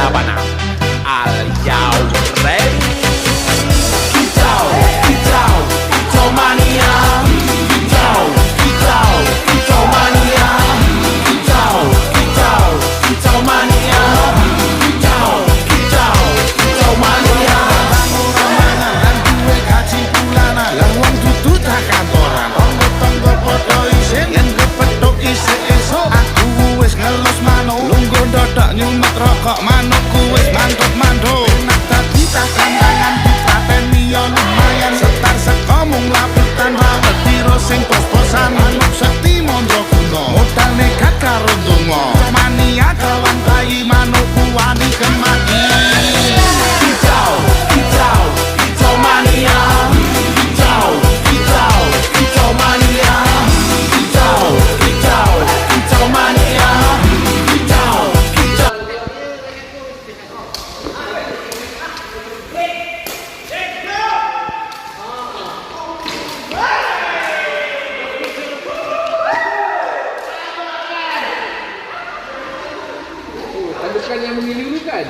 labanan. Are you ready? Kicau, kicau, kicau mania. Kicau, kicau, kicau mania. Kicau, kicau, kicau mania. Kicau, kicau, kicau mania. Romangan dan duwe gaji bulanan, lah wong dudu tak kantoran. Tonggo-tonggo padha isin, yen kepethuk isih esuk. Aku wis ngelus manuk, lungguh ndodok nyumet rokok manukku wis mantuk-mantuk. Enak dadi tak tantangan dipateni yo lumayan. Setar seko mung lapitan ra tiro sing pos-posan. Manuk sekti mondro kuno, modal nekat karo donga. Mania kawan bayi manukku wani kemaki. Kicau, kicau, kicau mania. Kicau, kicau, kicau mania. Kicau, kicau, kicau mania. Kicau, kicau. Tandukan yang mengilirukan.